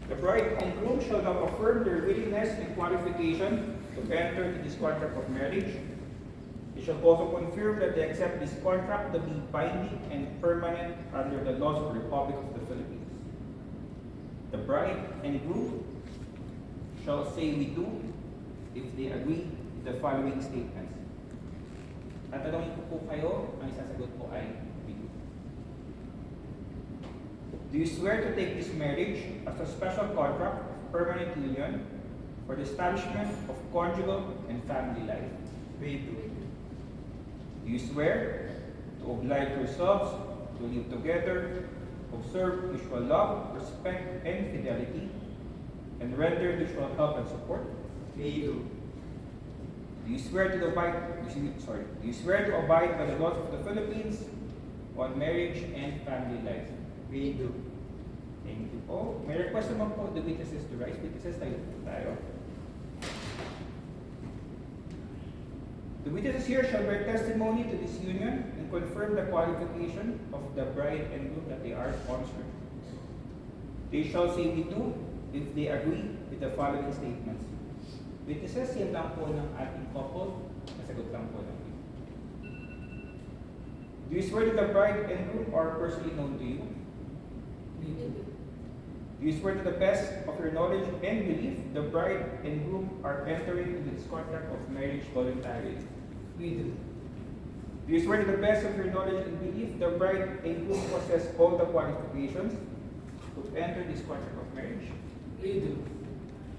The bride and groom shall now affirm their willingness and qualification to enter into this contract of marriage. They shall also confirm that they accept this contract to be binding and permanent under the laws of the Republic of the Philippines. The bride and groom shall say we do if they agree with the following statements. Tatanungin ko po kayo, ang isasagot po ay we do. Do you swear to take this marriage as a special contract of permanent union for the establishment of conjugal and family life? We do. Do you swear to oblige yourselves to live together, observe mutual love, respect, and fidelity, and render mutual help and support? We do. Do you swear to abide by the laws of the Philippines on marriage and family life? We do. Thank you po. May request naman po the witnesses to rise. Witnesses, tayo. The witnesses here shall bear testimony to this union and confirm the qualification of the bride and groom that they are sponsored. They shall say we do if they agree with the following statements. Witnesses, yan lang po ng ating couple. Nasagot lang po ng Do you swear that the bride and groom are personally known to you? We do. Do you swear to the best of your knowledge and belief the bride and groom are entering into this contract of marriage voluntarily? We do. Do you swear to the best of your knowledge and belief the bride and groom possess all the qualifications to enter this contract of marriage? We do.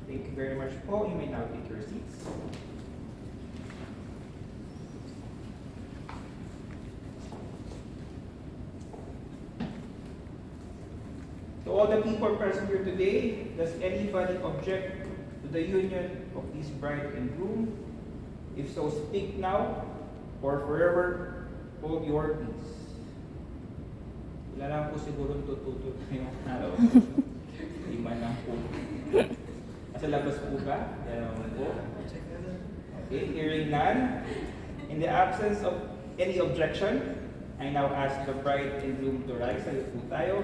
Thank you very much po. You may now take your seats. To all the people present here today, does anybody object to the union of this bride and groom? If so, speak now or forever hold your peace. Wala lang po siguro tututo ngayong araw. Lima lang po. Nasa labas po ba? Yan naman po. Okay, hearing none. In the absence of any objection, I now ask the bride and groom to rise. Sayo po tayo.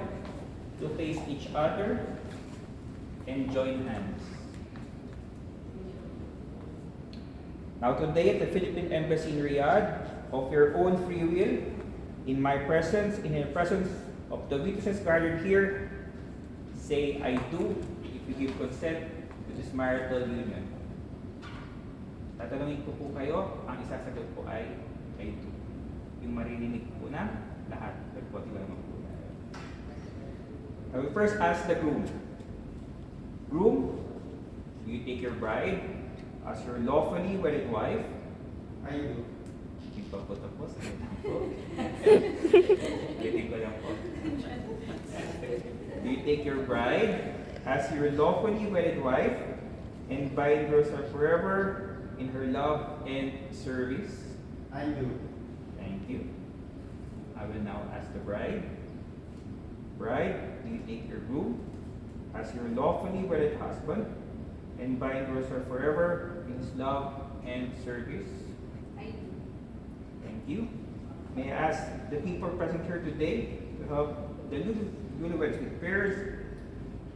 To face each other and join hands. Now today at the Philippine Embassy in Riyadh, of your own free will, in my presence, in the presence of the witnesses gathered here, say I do if you give consent to this marital union. Tatanungin ko po kayo, ang isasagot po ay I do. Yung maririnig po na lahat. Nagpoti lang naman po. I will first ask the groom. Groom, do you take your bride as your lawfully wedded wife? I do. Ipapota po, sa po. Ulitin ko lang po. Do you take your bride as your lawfully wedded wife and bind yourself forever in her love and service? I do. Thank you. I will now ask the bride. Bride, do you take your groom as your lawfully wedded husband and bind yourself forever in his love and service? I do. Thank you. May I ask the people present here today to help the newlyweds with prayers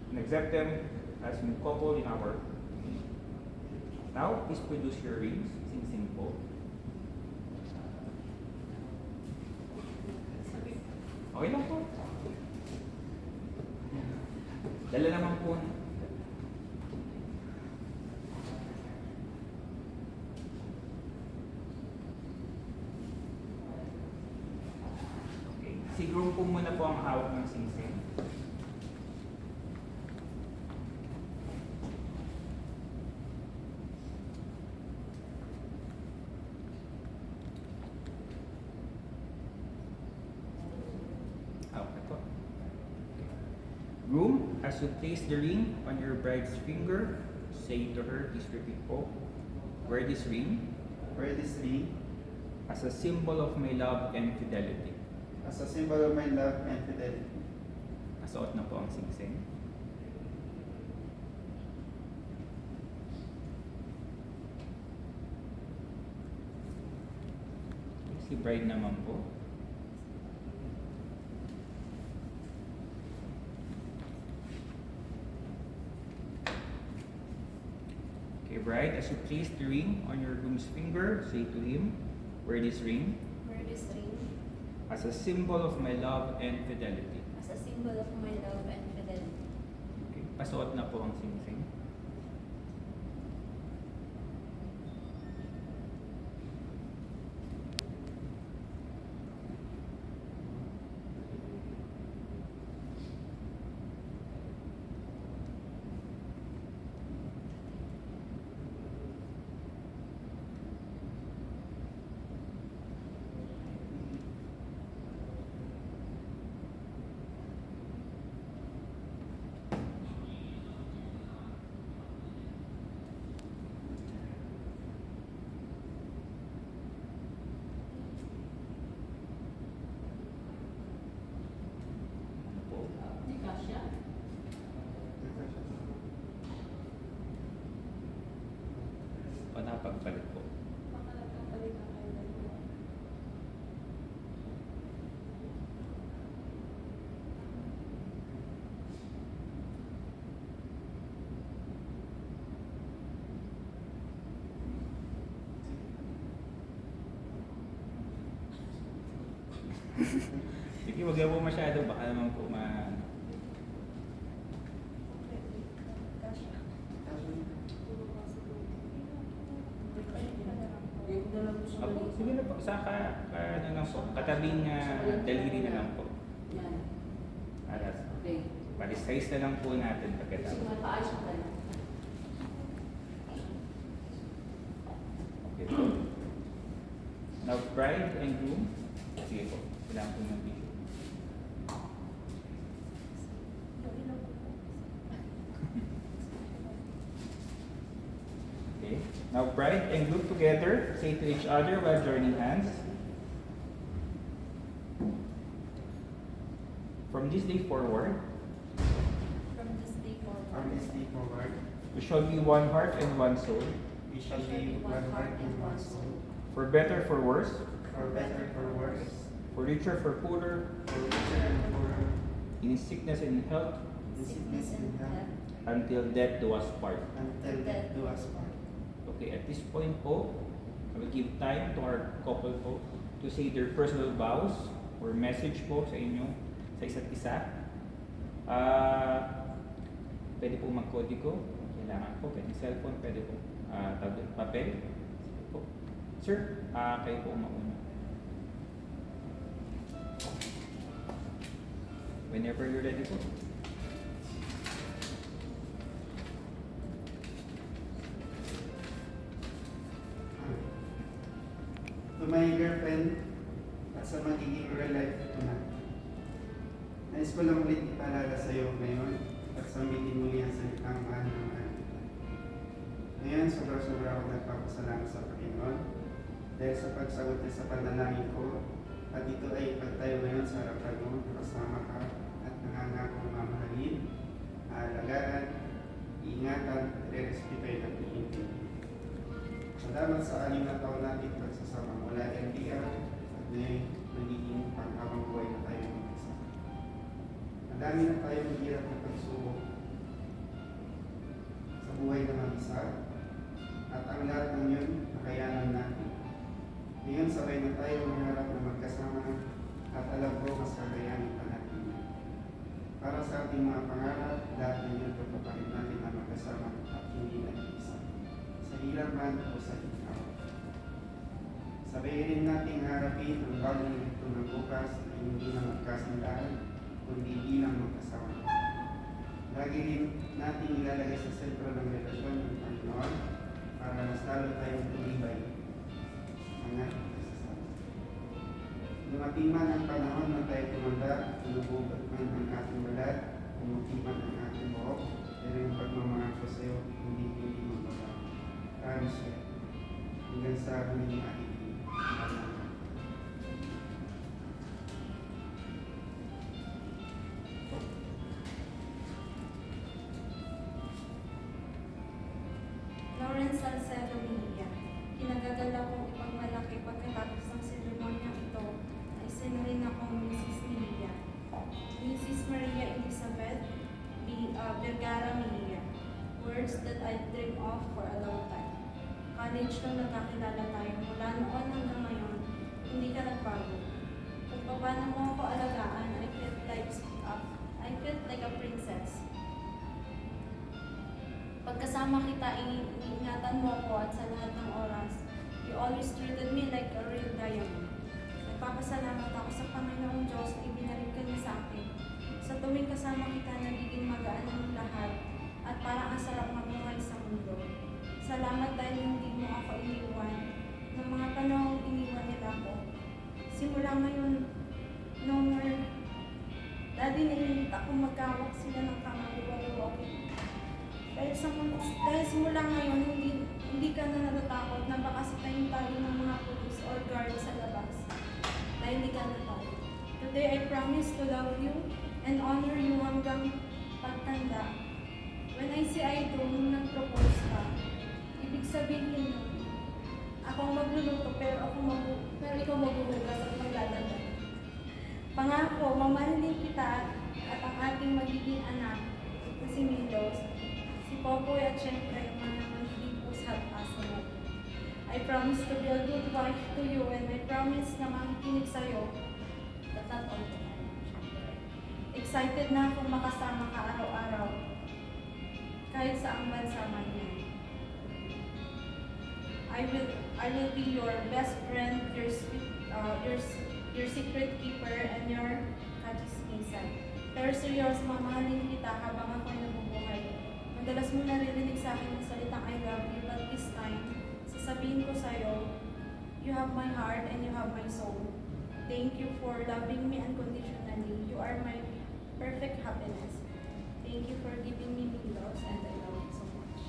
and accept them as new couple in our community. Now, please produce your rings. Sing po. Okay lang po. Dala naman po. Okay. Si groom po muna po ang hawak ng singsing. Okay po. Groom, as you place the ring on your bride's finger, say to her, please repeat po, wear this ring Wear this ring as a symbol of my love and fidelity. as a symbol of my love and fidelity. Nasuot na po ang singsing. Si bride naman po. bride, as you place the ring on your groom's finger, say to him, wear this ring Wear this ring as a symbol of my love and fidelity. as a symbol of my love and fidelity. Okay, pasuot na po ang sing-sing. Ano po? Di kasya? O napagpalit po. Baka nagkapalit ang kayo dalawa. Sige, wag lang po masyado, baka naman po Kasya. Apo, sige na po, ano lang po, katabing daliri na lang po. Yan. Para Okay. size na lang po natin Kasi pagkatapos. mataas siya ka na. Okay po. Now, bride and groom. Sige po, kailangan po ng video. Okay. Now, bride and groom together, say to each other while joining hands. From this day forward, From this day From forward, this day forward, we shall be one heart and one soul, we shall be one heart and one soul, for better, for worse, for better, for worse, for richer, for poorer, for richer and poorer, in sickness and health, in sickness and health, until death do us part. until death do us part. Okay, at this point po, I will give time to our couple po to say their personal vows or message po sa inyo, sa isa't isa. Pwede po mag-kodigo, kailangan po, pwede cellphone, pwede po tablet, papel. Sige po. Sir, kayo po mauna. Whenever you're ready po. To my girlfriend at sa magiging real life ko na. Nais ko lang ulit ipaalala sa iyo ngayon at sambitin muli ang salitang mahal na mahal kita. Ngayon, sobra-sobra ako nagpapasalamat sa Panginoon dahil sa pagsagot niya sa panalangin ko at ito ay ipagtayo ngayon sa harapan mo, kasama ka at nangangakong mamahalin, aalagaan, iingatan, re-respetuhin at iintindihin. Salamat sa 6 na taon natin pagsasama mula LDR at ngayon nagiging panghabang buhay na tayo magkasama. Madami na tayong hirap na pagsubok sa buhay na mag-isa at ang lahat ng yun nakayanan natin. Ngayon sabay na tayo mangarap na magkasama at alam ko mas kakayanin pa natin yan. Para sa ating mga pangarap, lahat ng yun tutuparin natin na magkasama at hindi nag-iisa. Sa hirap man o sa ikaw. Sabayin natin harapin ang bagong ito ng bukas na hindi na magkasindahan, kundi bilang magkasama. Lagi rin natin ilalagay sa sentro ng relasyon ng Panginoon para mas lalo tayong tumibay mga kasasama. Dumating man ang panahon na tayo tumanda, tulubugat man ang ating balat, umukiman ang ating buhok, pero yung pagmamahal ko sa iyo, hindi magbabago. Promise you. Hanggang sa huling ating Lawrence Salcedo Milla, kinagagala kong ipagmalaki pagkatapos ng seremonya ito ay sinurin akong Mrs. Milla. Mrs. Maria Elizabeth Vergara Milla. Word words that I dream of for a long time. College nung nagkakilala tayo, mula noon hanggang ngayon, hindi ka nagbago. Kung paano mo ako alagaan, I felt like a princess. Pagkasama kita, iingatan mo ako at sa lahat ng oras. You always treated me like a real diamond. Nagpapasalamat ako sa Panginoong Diyos na ibinalik ka niya sa akin. Sa tuwing kasama kita, nagiging magaan ang lahat at parang ang sarap mabuhay sa mundo. Salamat dahil hindi mo ako iniwan. Ng mga panahong iniwan nila ako. Simula ngayon, no more. Daddy, nililit ako magkawak sila ng kamaluwa-luwagin. Dahil simula ngayon, hindi ka na natatakot na baka sitayin tayo ng mga police or guard sa labas. Dahil hindi ka natakot. Today, I promise to love you and honor you hanggang pagtanda. When I say I do, nung nag-propose ka, ibig sabihin nun, ako ang magluluto pero ikaw maghuhugas at magdadala. Pangako, mamahalin kita at ang ating magiging anak na si Milos, si Popoy at syempre yung mga magiging pusat asa mo. I promise to be a good wife to you and I promise na makikinig sa'yo. But not all the time. Excited na akong makasama ka araw-araw. Kahit sa ang bansa man yan. I will be your best friend, your secret keeper, and your kachismisan. Pero seryoso, mamahalin kita habang ako'y nabubuhay. Madalas mo naririnig sa akin ng salitang I love you, but this time, sasabihin ko sa'yo, you have my heart and you have my soul. Thank you for loving me unconditionally. You are my perfect happiness. Thank you for giving me Milos, and I love you so much.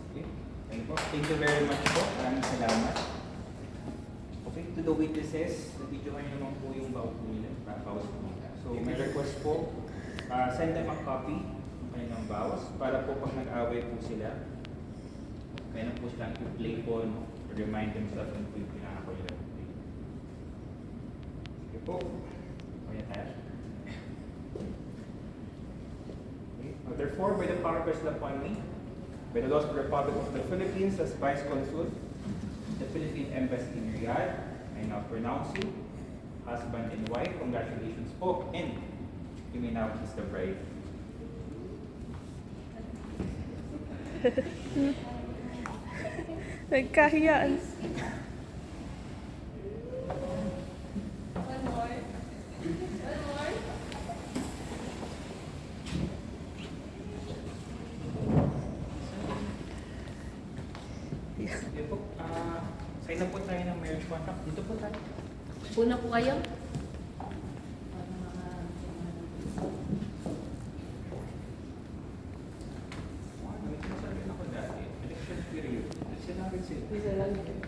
Okay. Thank you very much po. Maraming salamat. Okay, to the witnesses, na-videohan nyo naman po yung bawas po nila. So, may request po, send them a copy ng kanilang bawas para po pag nag-away po sila, kaya na po silang i-play po, no? To remind themselves ng po yung pinaka nila. Sige po. Kaya tayo. Okay. Therefore, by the power vested upon me, by the laws of the Republic of the Philippines as Vice Consul, the Philippine Embassy in Riyadh, I now pronounce you husband and wife. Congratulations po. And you may now kiss the bride. Nagkahiyaan. One more. One more. Sige po. Sign na po tayo ng marriage contract. Dito po tayo. Una po kayo? May sinasabi ako dati. Election period. Sinabi sila. Isa lang yun.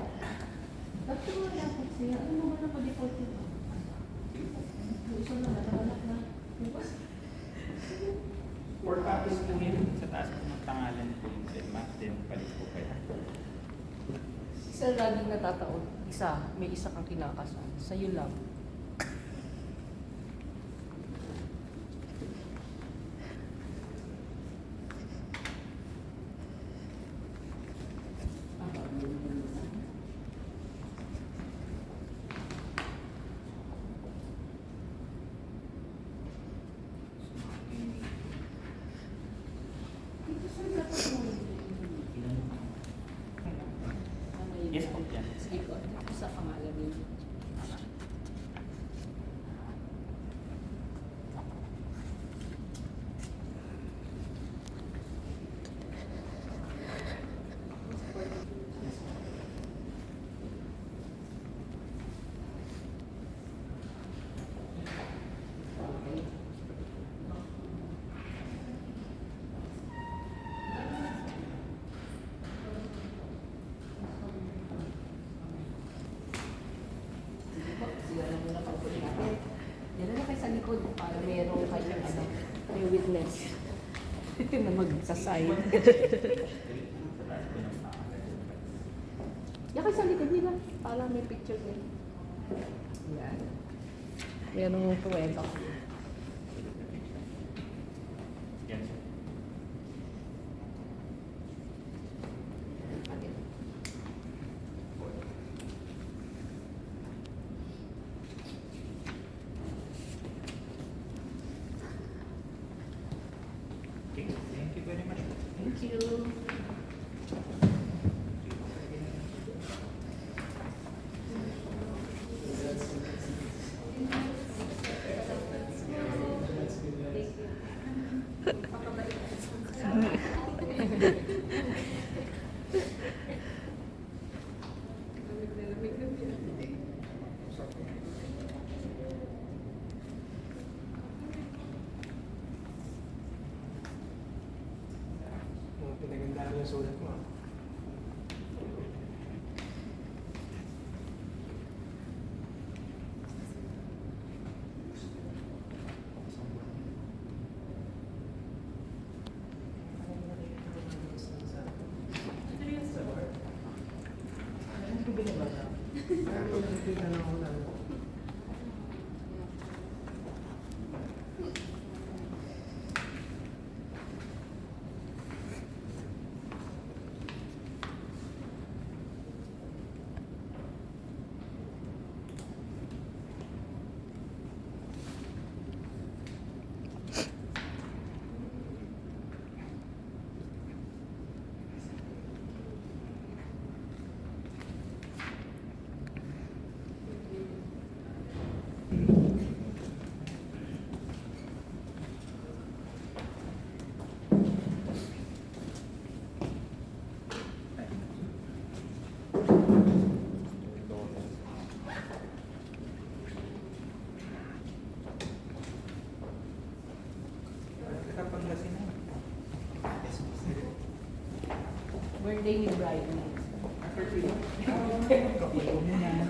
Bakit mo lang po siya? Ano mo ba na pa-default yun? Isa na, natakalak na. Bukas. 4 copies po yun. Sa taas po ng pangalan po yung Matt. Then palit po kayo. Isa laging natataon. Isa, may isa kang kinakasal. Sa'yo lang. Yes po yan. Sige ko, ito sa pangalan niyo. Siguro muna pa po natin. Yan na kayo sa likod para mayroong kayong may witness na magsaside. Sa taas po ng pangalan. Yan kayo sa likod nila para may picture din. Yan. Merong pruweba. very much. Thank you. Pinagandaan yung sulat mo. Pangasinan. Birthday ni Brian. After 3. Kapi ko muna.